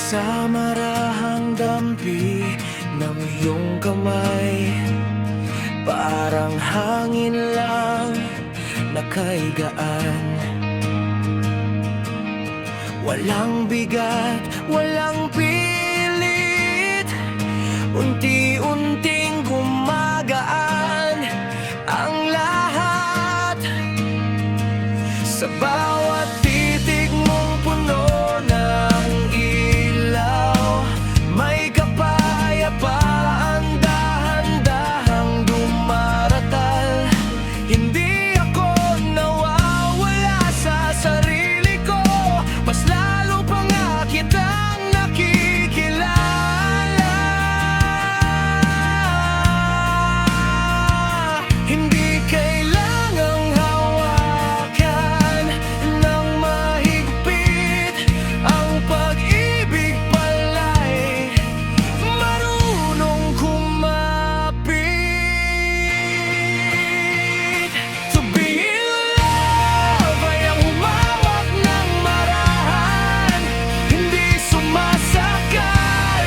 Sa marahang dampi ng iyong kamay, parang hangin lang na kay gaan. Walang bigat, walang pilit, unti-unting gumagaan ang lahat. Sa bawat titig mong puno ng ilaw, may kapayapaan dahan-dahang dumaratal. Hindi ako nawawala sa sarili ko, mas lalo pa nga kitang nakikilala. Hindi kailangang hawakan ng mahigpit, ang pag-ibig pala'y marunong kumapit. To be in love ay ang humawak ng marahan, hindi sumasakal,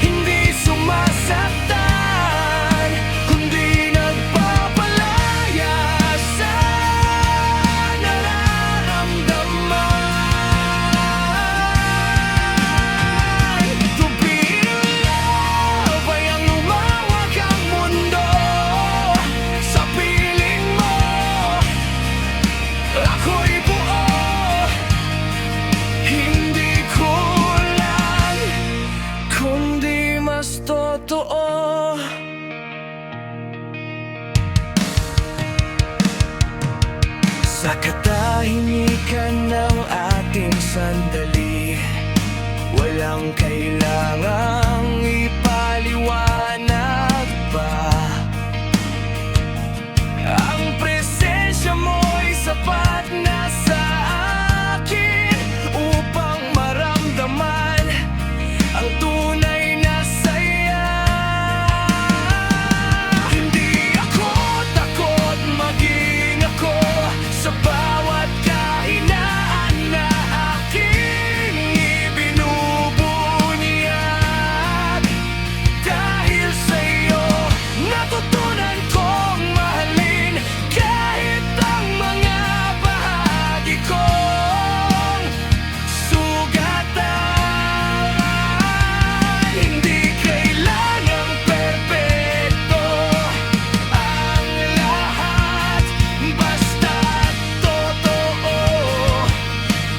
hindi sumasaktan, kundi nagpapalaya sa nararamdaman. To be in love ay ang lumawak ang mundo sa piling mo. Ako'y buo, hindi kulang, kundi mas totoo. Sa katahimikan ng ating sandali, walang kailangang ipaliwanag pa. Ang presensya mo'y sapat na sa akin upang maramdaman ang tunay na saya. Hindi ako takot maging ako sa bawat kahinaan na aking ibinubunyag. Dahil sa'yo natutunan kong mahalin kahit ang mga bahagi kong sugatan. Hindi kailangang perpekto ang lahat, basta't totoo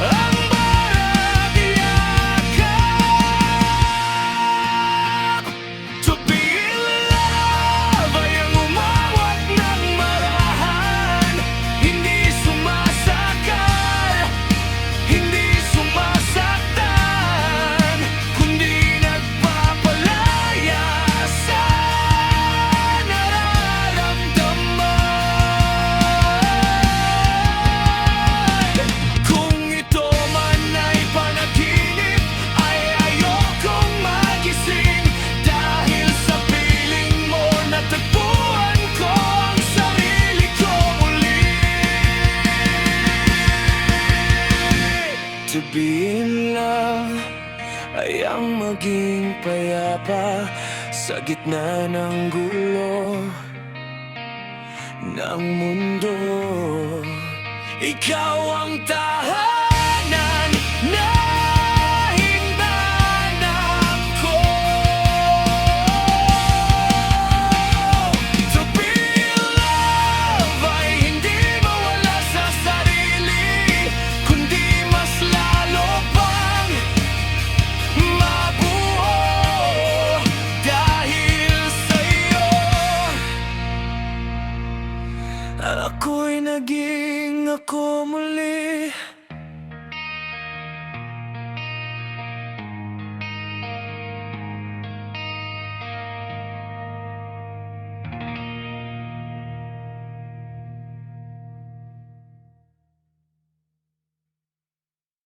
ang bawat yakap. To be in love ay ang umawat ng marahan, hindi sumasakal, hindi sumasaktan, kundi nagpapalaya sa nararamdaman. Kung ito man ay panaginip, ay ayokong magising, dahil sa piling mo natagpuan ko ang sarili ko muli. To be in love ay ang maging payapa sa gitna ng gulo ng mundo. Ikaw ang tahanan